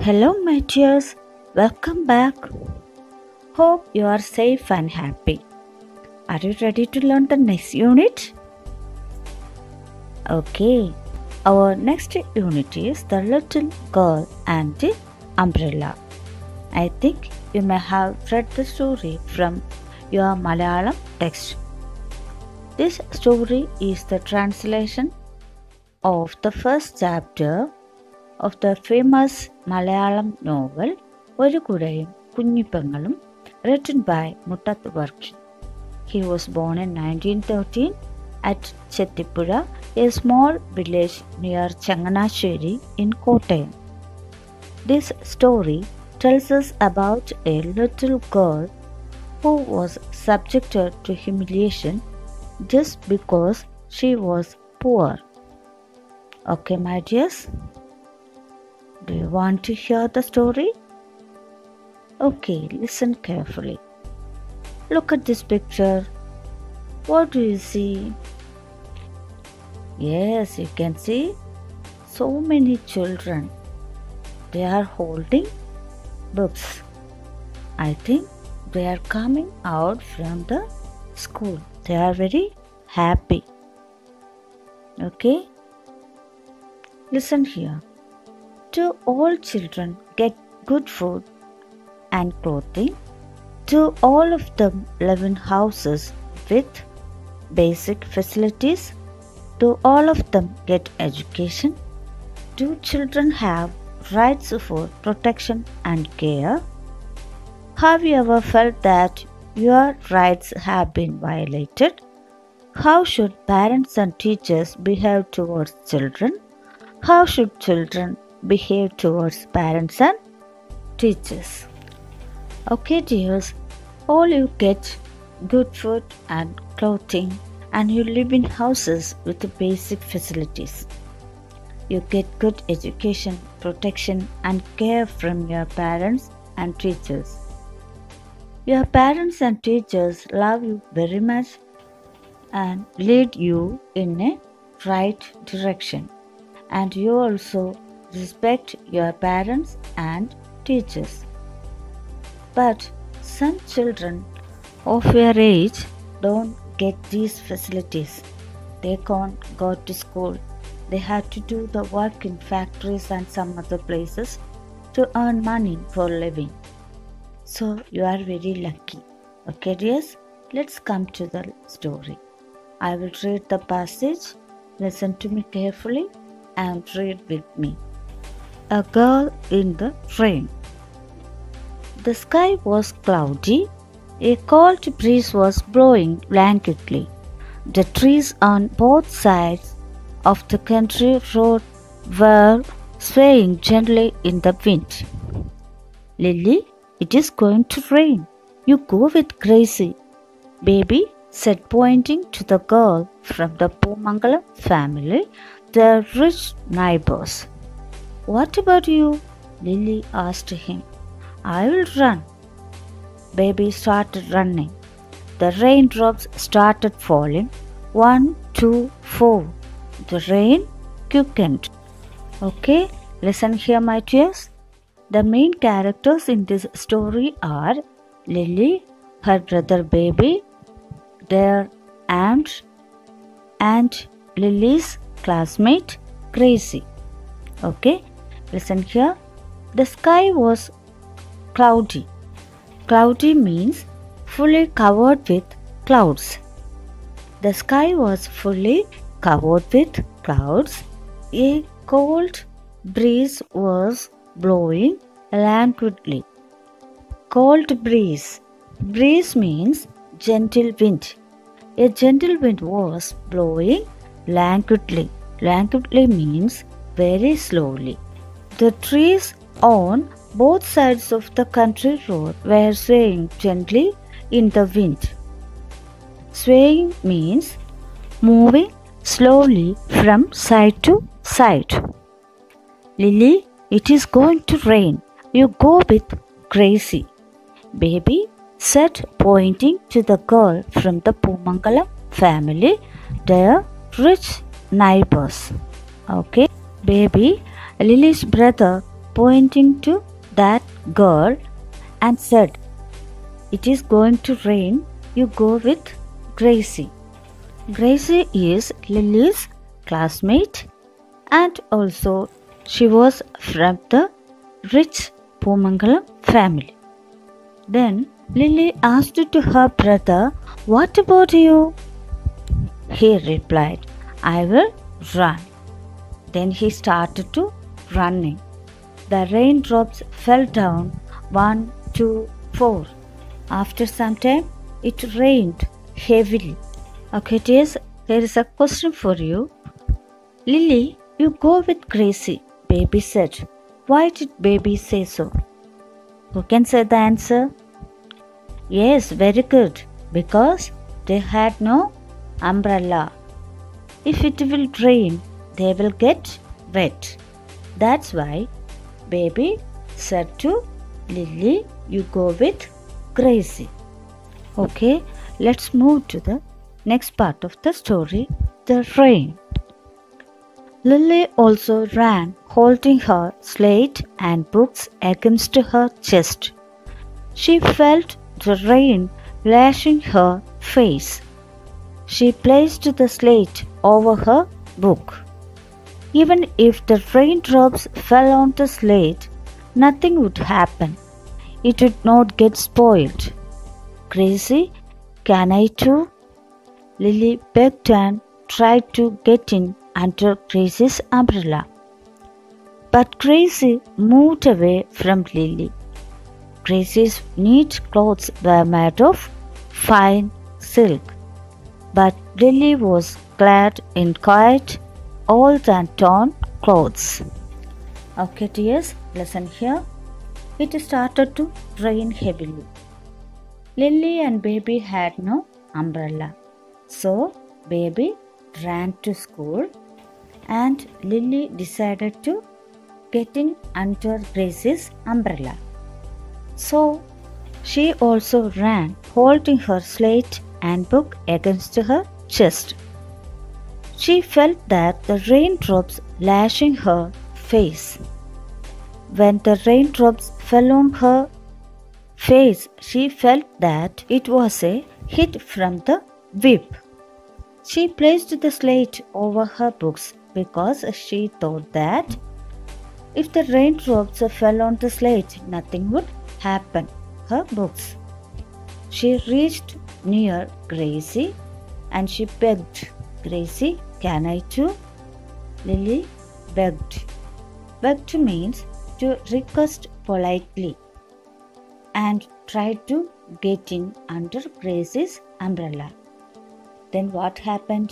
Hello, my dears. Welcome back. Hope you are safe and happy. Are you ready to learn the next unit? Okay. Our next unit is The Little Girl and the Umbrella. I think you may have read the story from your Malayalam text. This story is the translation of the first chapter of the famous Malayalam novel ഒരു കുടയും കുഞ്ഞിപ്പെങ്ങളും, written by Muttathu Varki. He was born in 1913 at Chettipura, a small village near Changanasheri in Kottayam. This story tells us about a little girl who was subjected to humiliation just because she was poor. Okay, my dears? Do you want to hear the story? Okay, listen carefully. Look at this picture. What do you see? Yes, you can see so many children. They are holding books. I think they are coming out from the school. They are very happy. Okay? Listen here. Do all children get good food and clothing? Do all of them live in houses with basic facilities? Do all of them get education? Do children have rights for protection and care? Have you ever felt that your rights have been violated? How should parents and teachers behave towards children? How should children behave towards parents and teachers? Okay, dears, all you get good food and clothing, and you live in houses with basic facilities. You get good education, protection, and care from your parents and teachers. Your parents and teachers love you very much and lead you in a right direction. And you also respect your parents and teachers. But some children of your age don't get these facilities. They can't go to school. They have to do the work in factories and some other places to earn money for living. So you are very lucky. Okay, dears, let's come to the story. I will read the passage. Listen to me carefully and read with me. A girl in the rain. The sky was cloudy. A cold breeze was blowing blanketly. The trees on both sides of the country road were swaying gently in the wind. Lily, it is going to rain. You go with Gracie, baby said, pointing to the girl from the Pomangalam family, their rich neighbors. What about you? Lily asked him. I will run. Baby started running. The raindrops started falling. 1, 2, 4. The rain quickened. Okay, listen here, my dears. The main characters in this story are Lily, her brother Baby, their aunt, and Lily's classmate Gracie. Okay, listen here. The sky was cloudy. Cloudy means fully covered with clouds. The sky was fully covered with clouds. A cold breeze was blowing languidly. Cold breeze. Breeze means gentle wind. A gentle wind was blowing languidly. Languidly means very slowly. The trees on both sides of the country road were swaying gently in the wind. Swaying means moving slowly from side to side. Lily, it is going to rain. You go with Gracie, baby said, pointing to the girl from the Pomangalam family, their rich neighbors. Okay, baby, Lily's brother, pointing to that girl and said, "It is going to rain. You go with Gracie." Gracie is Lily's classmate and also she was from the rich Pomangalam family. Then Lily asked to her brother, "What about you?" He replied, "I will run." Then he started to running. The raindrops fell down 1, 2, 4. After some time, it rained heavily. Okay, dears, here is a question for you. "Lily, you go with Gracie," baby said. Why did baby say so? Who can say the answer? Yes, very good. Because they had no umbrella. If it will rain, they will get wet. That's why baby said to Lily, "You go with Gracie." Okay, let's move to the next part of the story, the rain. Lily also ran, holding her slate and books against her chest. She felt the rain lashing her face. She placed the slate over her book. Even if the raindrops fell on the slate, nothing would happen. It would not get spoiled. "Gracie, can I too?" Lily begged and tried to get in under Gracie's umbrella. But Gracie moved away from Lily. Gracie's neat clothes were made of fine silk, but Lily was clad in quiet, old and torn clothes. Okay, dears, listen here. It started to rain heavily. Lily and baby had no umbrella. So, baby ran to school and Lily decided to get in under Gracie's umbrella. So, she also ran, holding her slate and book against her chest. She felt that the raindrops lashing her face. When the raindrops fell on her face, she felt that it was a hit from the whip. She placed the slate over her books because she thought that if the raindrops fell on the slate, nothing would happen. Her books. She reached near Gracie and she begged, "Gracie, can I too?" Lily begged. Begged means to request politely and tried to get in under Gracie's umbrella. Then what happened?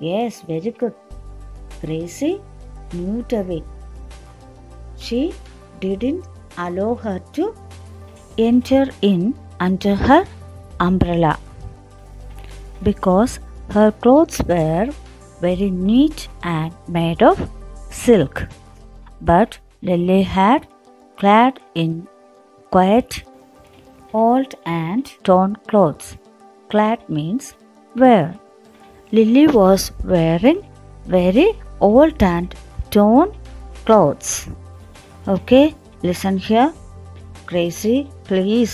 Yes, very good. Gracie moved away. She didn't allow her to enter in under her umbrella because her clothes were very neat and made of silk. But Lily had clad in quiet, old and torn clothes. Clad means wear. Lily was wearing very old and torn clothes. Okay, listen here. "Gracie, please,"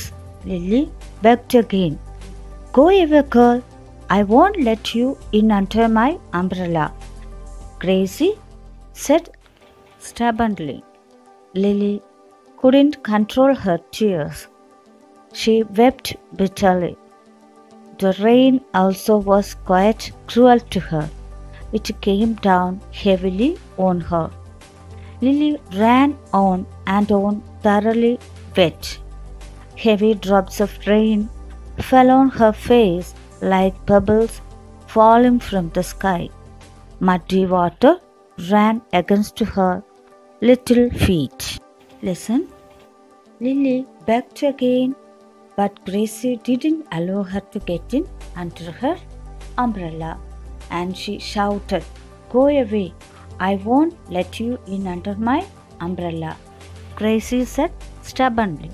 Lily begged again. "Go away, girl. I won't let you in under my umbrella," Gracie said stubbornly. Lily couldn't control her tears. She wept bitterly. The rain also was quite cruel to her. It came down heavily on her. Lily ran on and on, thoroughly wet. Heavy drops of rain fell on her face like pebbles falling from the sky. Muddy water ran against her little feet. Listen, Lily begged again, but Gracie didn't allow her to get in under her umbrella, and she shouted, "Go away, I won't let you in under my umbrella," Gracie said stubbornly.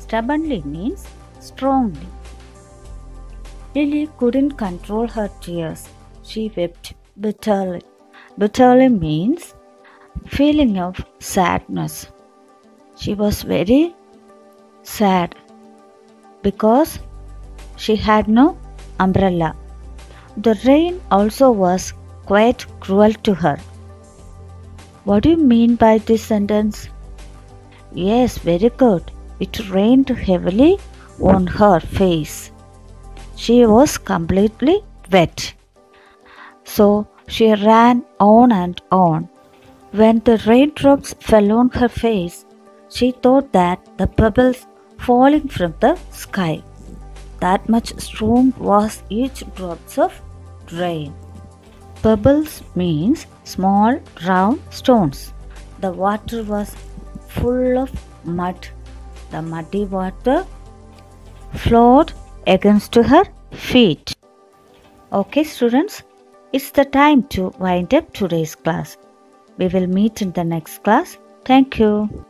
Stubbornly means strongly. Lily couldn't control her tears. She wept bitterly. Bitterly means feeling of sadness. She was very sad because she had no umbrella. The rain also was quite cruel to her. What do you mean by this sentence? Yes, very good. It rained heavily on her face. She was completely wet. So she ran on and on. When the raindrops fell on her face, she thought that the pebbles falling from the sky. That much strong was each drop of rain. Pebbles means small round stones. The water was full of mud. The muddy water flowed against her feet. Okay, students, it's the time to wind up today's class. We will meet in the next class. Thank you.